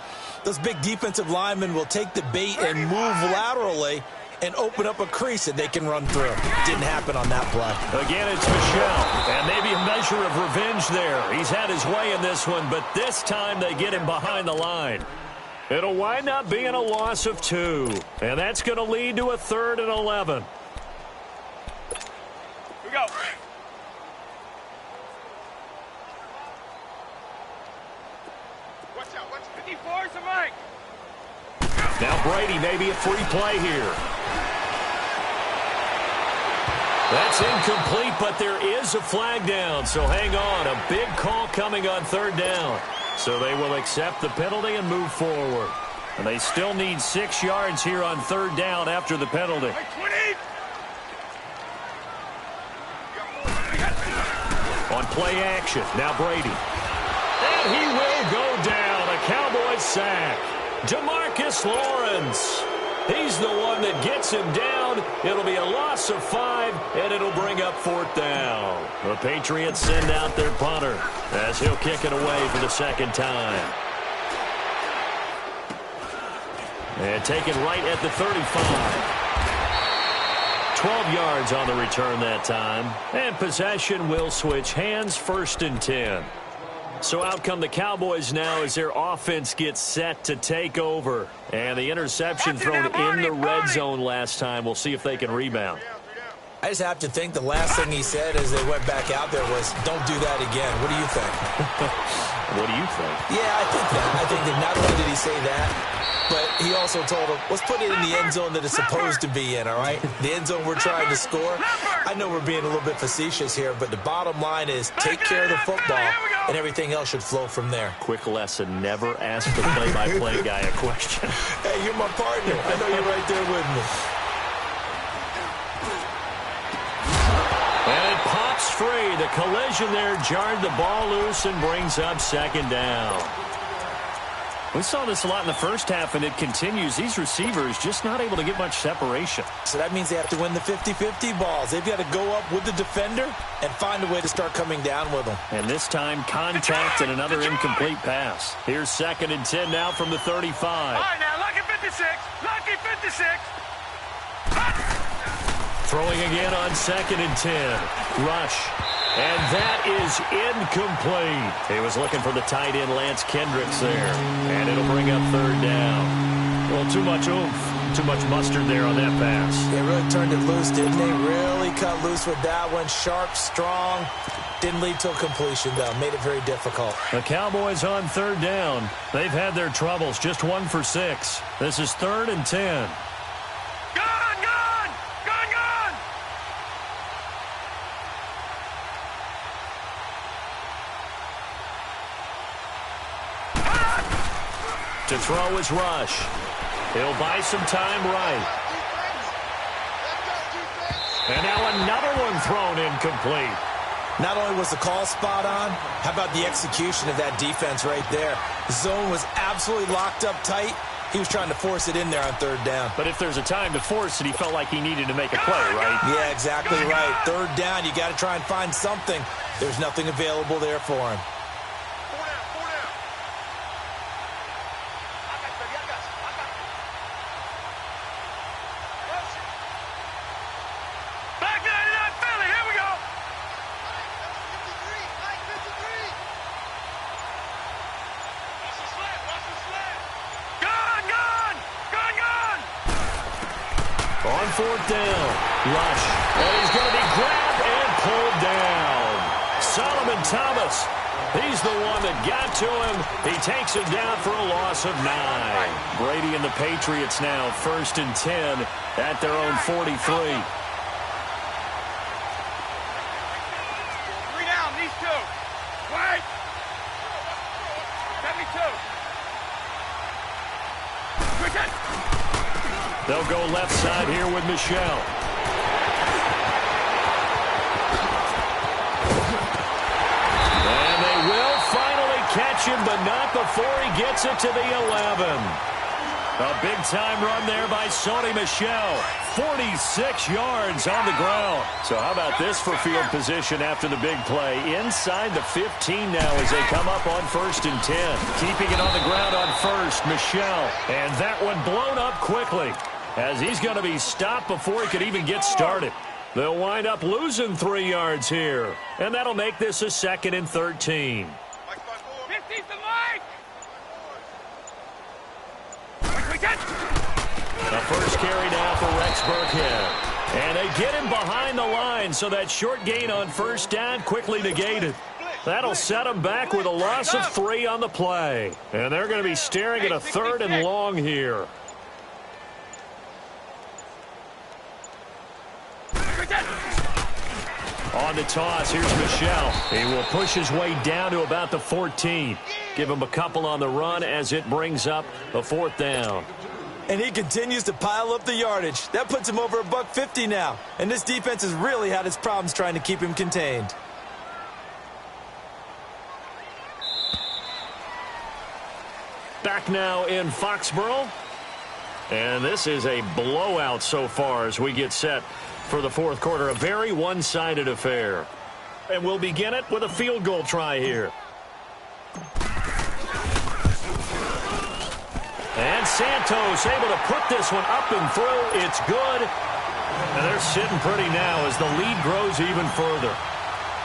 those big defensive linemen will take the bait and move laterally and open up a crease that they can run through. Didn't happen on that play. Again, it's Michel, and maybe a measure of revenge there. He's had his way in this one, but this time they get him behind the line. It'll wind up being a loss of 2, and that's going to lead to a 3rd and 11. Here we go. Watch out, watch out. 54 is the mic. Now Brady, maybe a free play here. That's incomplete, but there is a flag down, so hang on. A big call coming on 3rd down. So they will accept the penalty and move forward. And they still need 6 yards here on 3rd down after the penalty. On play action, now Brady. And he will go down. A Cowboys sack. DeMarcus Lawrence. He's the one that gets him down. It'll be a loss of 5, and it'll bring up 4th down. The Patriots send out their punter as he'll kick it away for the 2nd time. And taken right at the 35. 12 yards on the return that time. And possession will switch hands, 1st and 10. So out come the Cowboys now as their offense gets set to take over. And the interception thrown in the red zone last time. We'll see if they can rebound. I just have to think the last thing he said as they went back out there was, don't do that again. What do you think? What do you think? Yeah, I think that. I think that not only did he say that, but he also told him, let's put it in the end zone that it's supposed to be in, all right? The end zone we're trying to score. I know we're being a little bit facetious here, but the bottom line is take care of the football and everything else should flow from there. Quick lesson, never ask the play-by-play guy a question. Hey, you're my partner. I know you're right there with me. And it pops free. The collision there jarred the ball loose and brings up second down. We saw this a lot in the first half, and it continues. These receivers just not able to get much separation. So that means they have to win the 50-50 balls. They've got to go up with the defender and find a way to start coming down with them. And this time, contact and another incomplete pass. Here's 2nd and 10 now from the 35. All right, now, lucky 56. Lucky 56. Throwing again on 2nd and 10. Rush. And that is incomplete. He was looking for the tight end, Lance Kendricks, there. And it'll bring up 3rd down. Well, too much oomph, too much mustard there on that pass. They really turned it loose, didn't they? Really cut loose with that one. Sharp, strong. Didn't lead to a completion, though. Made it very difficult. The Cowboys on 3rd down. They've had their troubles, just 1 for 6. This is 3rd and 10. To throw is Rush. He'll buy some time right. And now another one thrown incomplete. Not only was the call spot on, how about the execution of that defense right there? The zone was absolutely locked up tight. He was trying to force it in there on 3rd down. But if there's a time to force it, he felt like he needed to make a play, right? Yeah, exactly right. 3rd down, you got to try and find something. There's nothing available there for him. On 4th down, Rush, and he's going to be grabbed and pulled down. Solomon Thomas, he's the one that got to him. He takes him down for a loss of 9. Brady and the Patriots now 1st and 10 at their own 43. 3 down, these 2. Wait. 72. Quick hit. They'll go left side here with Michelle. And they will finally catch him, but not before he gets it to the 11. A big-time run there by Sony Michel. 46 yards on the ground. So how about this for field position after the big play? Inside the 15 now as they come up on 1st and 10. Keeping it on the ground on 1st, Michel. And that one blown up quickly, as he's going to be stopped before he could even get started. They'll wind up losing 3 yards here, and that'll make this a 2nd and 13. 50's the mic! The first carry now for Rex Burkhead. And they get him behind the line, so that short gain on 1st down quickly negated. That'll set them back with a loss of 3 on the play. And they're going to be staring at a 3rd and long here. On the toss, here's Michel. He will push his way down to about the 14. Give him a couple on the run as it brings up a 4th down. And he continues to pile up the yardage. That puts him over $150 now. And this defense has really had its problems trying to keep him contained. Back now in Foxborough. And this is a blowout so far as we get set for the 4th quarter. A very one-sided affair. And we'll begin it with a field goal try here. And Santos able to put this one up and through. It's good. And they're sitting pretty now as the lead grows even further.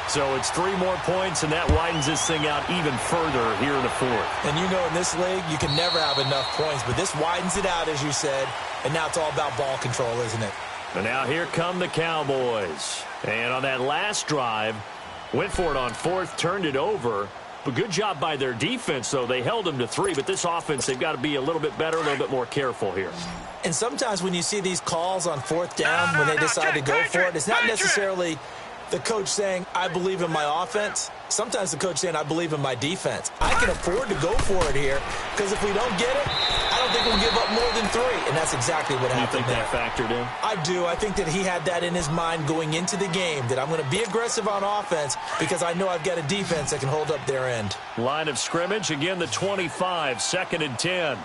So it's 3 more points, and that widens this thing out even further here in the 4th. And you know in this league, you can never have enough points, but this widens it out, as you said, and now it's all about ball control, isn't it? And now here come the Cowboys. And on that last drive, went for it on 4th, turned it over. But good job by their defense, though. They held them to 3, but this offense, they've got to be a little bit better, a little bit more careful here. And sometimes when you see these calls on 4th down, when they decide to go for it, it's not necessarily The coach saying, I believe in my offense. Sometimes the coach saying, I believe in my defense. I can afford to go for it here because if we don't get it, I don't think we'll give up more than 3. And that's exactly what happened. You think that factored in? I do. I think that he had that in his mind going into the game, that I'm going to be aggressive on offense because I know I've got a defense that can hold up their end. Line of scrimmage, again the 25, 2nd and 10.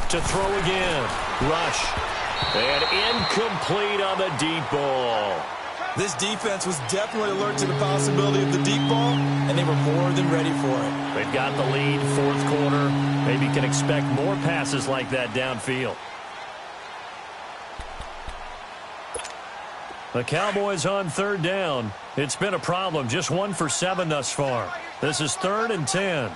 To throw again. Rush. And incomplete on the deep ball. This defense was definitely alert to the possibility of the deep ball, and they were more than ready for it. They've got the lead, 4th quarter. Maybe can expect more passes like that downfield. The Cowboys on 3rd down. It's been a problem. Just 1 for 7 thus far. This is 3rd and 10.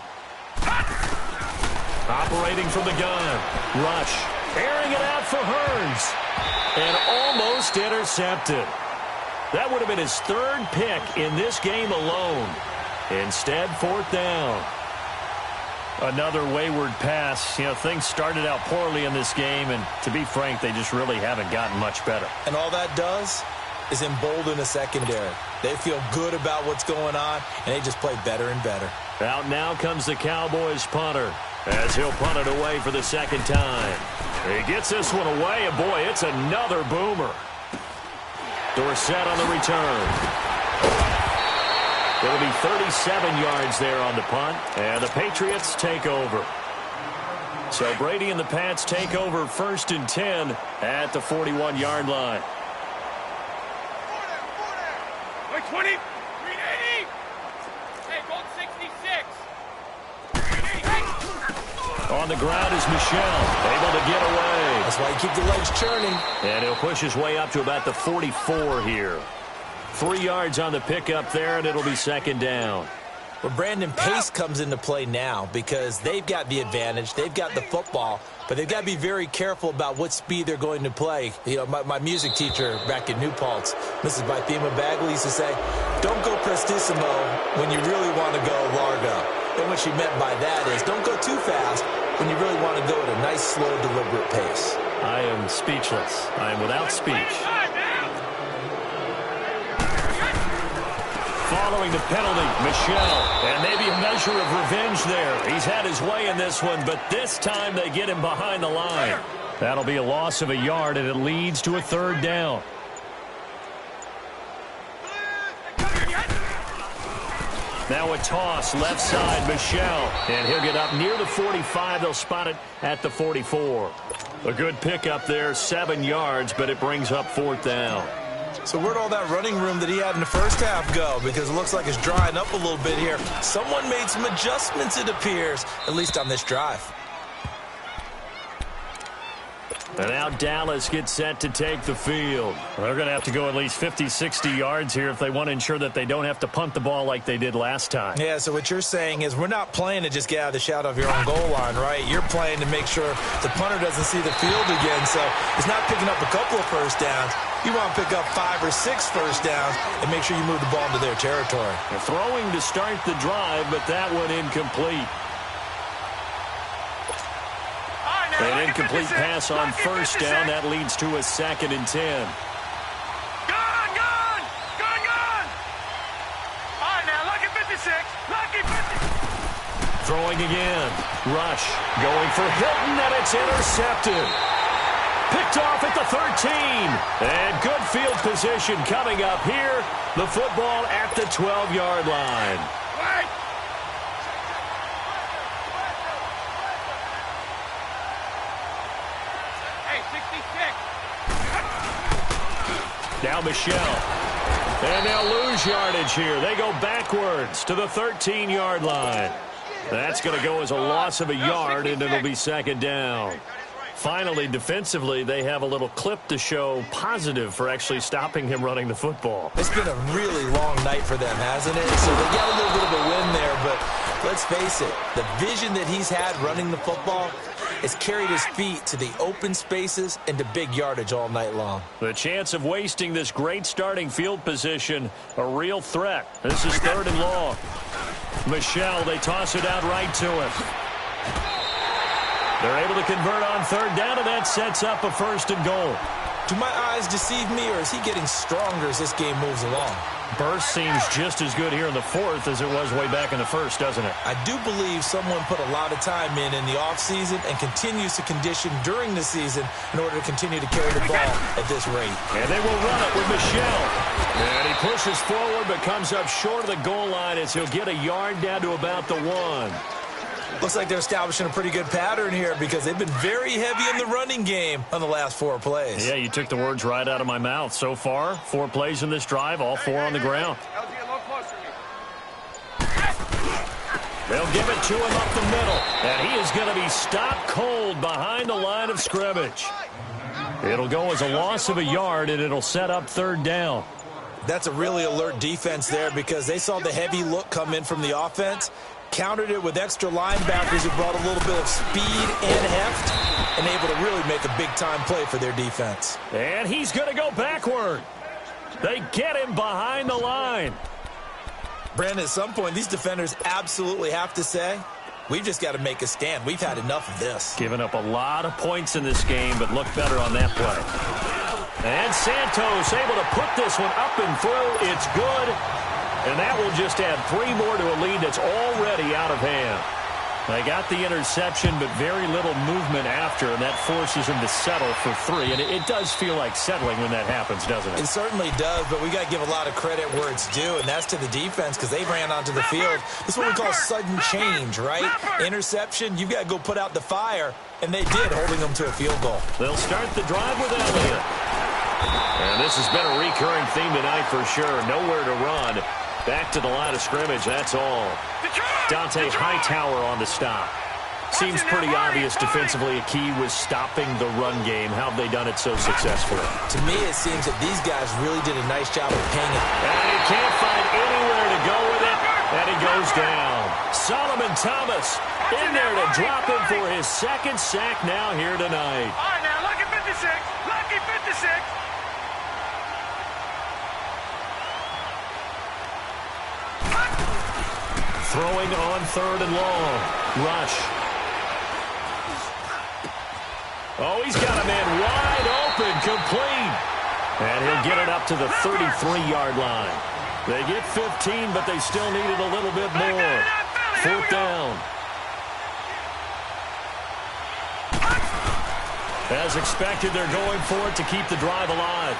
Operating from the gun. Rush. Airing it out for Hearns. And almost intercepted. That would have been his 3rd pick in this game alone. Instead, 4th down. Another wayward pass. You know, things started out poorly in this game, and to be frank, they just really haven't gotten much better. And all that does is embolden the secondary. They feel good about what's going on, and they just play better and better. Out now comes the Cowboys punter, as he'll punt it away for the 2nd time. He gets this one away, and boy, it's another boomer. Dorsett on the return. It'll be 37 yards there on the punt, and the Patriots take over. So Brady and the Pats take over 1st and 10 at the 41-yard line. 20, 380. Hey, gold 66. On the ground is Michel, able to get away. That's why you keep the legs churning. And he'll push his way up to about the 44 here. 3 yards on the pickup there, and it'll be 2nd down. Well, Brandon, pace comes into play now because they've got the advantage. They've got the football, but they've got to be very careful about what speed they're going to play. You know, my music teacher back in New Paltz, Mrs. Bythema Bagley, used to say, don't go prestissimo when you really want to go largo. And what she meant by that is don't go too fast when you really want to go at a nice, slow, deliberate pace. I am speechless. I am without speech. Following the penalty, Michel, and maybe a measure of revenge there. He's had his way in this one, but this time they get him behind the line. That'll be a loss of a yard, and it leads to a 3rd down. Now a toss, left side, Michel, and he'll get up near the 45. They'll spot it at the 44. A good pickup there, 7 yards, but it brings up 4th down. So where'd all that running room that he had in the first half go? Because it looks like it's drying up a little bit here. Someone made some adjustments, it appears, at least on this drive. And now Dallas gets set to take the field. They're going to have to go at least 50, 60 yards here if they want to ensure that they don't have to punt the ball like they did last time. Yeah, so what you're saying is we're not playing to just get out of the shadow of your own goal line, right? You're playing to make sure the punter doesn't see the field again. So it's not picking up a couple of first downs. You want to pick up 5 or 6 first downs and make sure you move the ball into their territory. They're throwing to start the drive, but that one incomplete. An incomplete pass on 1st down. That leads to a 2nd and 10. Gone! All right, now, lucky 56. Lucky 50. Throwing again. Rush going for Hilton, and it's intercepted. Picked off at the 13. And good field position coming up here. The football at the 12-yard line. Wait. Now Michel. And they'll lose yardage here. They go backwards to the 13-yard line. That's going to go as a loss of a yard, and it'll be 2nd down. Finally, defensively, they have a little clip to show positive for actually stopping him running the football. It's been a really long night for them, hasn't it? So they got a little bit of a win there, but let's face it, the vision that he's had running the football has carried his feet to the open spaces and to big yardage all night long. The chance of wasting this great starting field position, a real threat. This is 3rd and long. Michel, they toss it out right to him. They're able to convert on 3rd down, and that sets up a 1st and goal. Do my eyes deceive me, or is he getting stronger as this game moves along? Burst seems just as good here in the fourth as it was way back in the first, doesn't it? I do believe someone put a lot of time in the offseason and continues to condition during the season in order to continue to carry the ball at this rate. And they will run it with Michel. And he pushes forward but comes up short of the goal line as he'll get a yard down to about the 1. Looks like they're establishing a pretty good pattern here because they've been very heavy in the running game on the last 4 plays. Yeah, you took the words right out of my mouth. So far, 4 plays in this drive, all 4 on the ground. They'll give it to him up the middle, and he is going to be stopped cold behind the line of scrimmage. It'll go as a loss of a yard, and it'll set up 3rd down. That's a really alert defense there because they saw the heavy look come in from the offense, countered it with extra linebackers who brought a little bit of speed and heft, and able to really make a big-time play for their defense. And he's going to go backward. They get him behind the line. Brandon, at some point, these defenders absolutely have to say, we've just got to make a stand. We've had enough of this. Giving up a lot of points in this game, but look better on that play. And Santos able to put this one up and through. It's good. And that will just add 3 more to a lead that's already out of hand. They got the interception, but very little movement after, and that forces them to settle for 3. And it does feel like settling when that happens, doesn't it? It certainly does, but we got to give a lot of credit where it's due, and that's to the defense because they ran onto the field. This is what we call sudden change, right? Interception, you've got to go put out the fire, and they did, holding them to a field goal. They'll start the drive with Elliott. And this has been a recurring theme tonight for sure. Nowhere to run. Back to the line of scrimmage, that's all. Dante Hightower on the stop. Seems pretty obvious defensively a key was stopping the run game. How have they done it so successfully? To me, it seems that these guys really did a nice job of paying it. And he can't find anywhere to go with it, and he goes down. Solomon Thomas in there to drop him for his 2nd sack now here tonight. All right, now, lucky 56. Lucky 56. Throwing on 3rd and long. Rush. Oh, he's got a man wide open, complete. And he'll get it up to the 33-yard line. They get 15, but they still needed a little bit more. 4th down. As expected, they're going for it to keep the drive alive.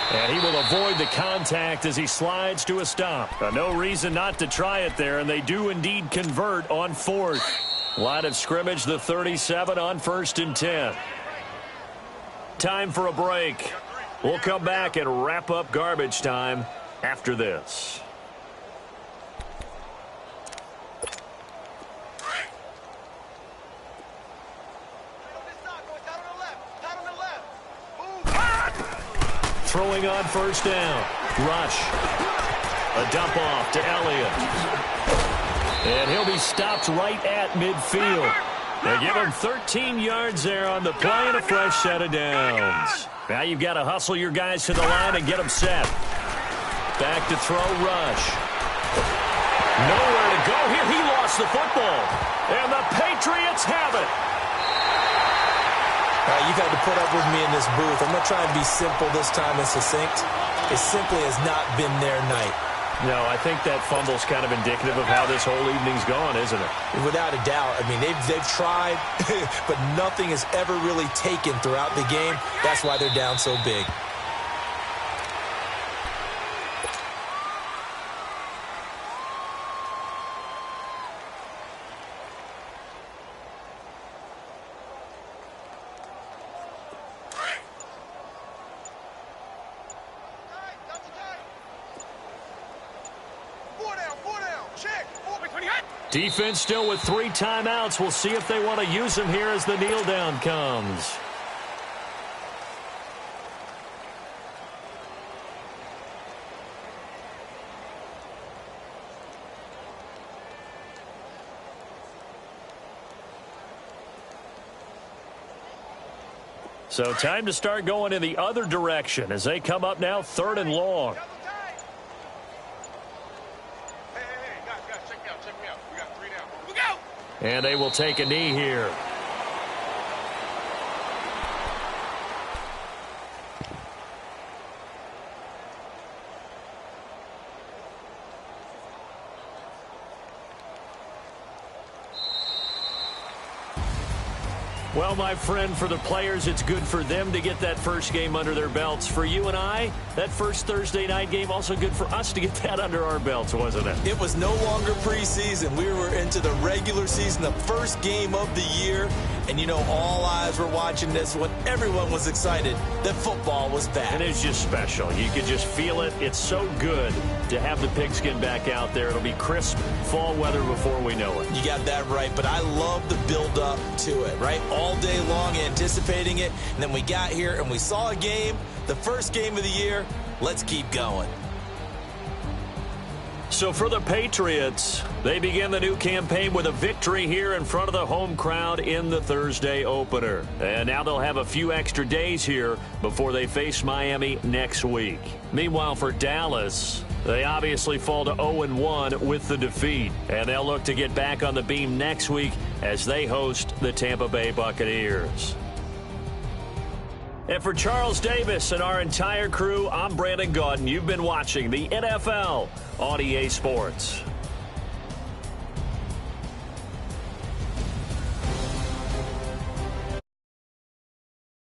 And he will avoid the contact as he slides to a stop. No reason not to try it there, and they do indeed convert on 4th. Line of scrimmage, the 37 on 1st and 10. Time for a break. We'll come back and wrap up garbage time after this. Throwing on 1st down. Rush. A dump off to Elliott. And he'll be stopped right at midfield. They give him 13 yards there on the play and a fresh set of downs. Now you've got to hustle your guys to the line and get them set. Back to throw, Rush. Nowhere to go here. He lost the football. And the Patriots have it. You've had to put up with me in this booth. I'm going to try and be simple this time and succinct. It simply has not been their night. No, I think that fumble's kind of indicative of how this whole evening's gone, isn't it? Without a doubt. I mean, they've tried, but nothing has ever really taken throughout the game. That's why they're down so big. Defense still with 3 timeouts. We'll see if they want to use them here as the kneel down comes. So time to start going in the other direction as they come up now 3rd and long. And they will take a knee here. Well, my friend, for the players, it's good for them to get that first game under their belts. For you and I, that first Thursday night game, also good for us to get that under our belts, wasn't it? It was no longer preseason. We were into the regular season, the first game of the year. And, you know, all eyes were watching this when everyone was excited that football was back. And it's just special. You could just feel it. It's so good to have the pigskin back out there. It'll be crisp fall weather before we know it. You got that right, but I love the build-up to it, right? All day long anticipating it, and then we got here and we saw a game, the first game of the year. Let's keep going. So for the Patriots, they begin the new campaign with a victory here in front of the home crowd in the Thursday opener. And now they'll have a few extra days here before they face Miami next week. Meanwhile, for Dallas, they obviously fall to 0-1 with the defeat. And they'll look to get back on the beam next week as they host the Tampa Bay Buccaneers. And for Charles Davis and our entire crew, I'm Brandon Gaudin. You've been watching the NFL on EA Sports.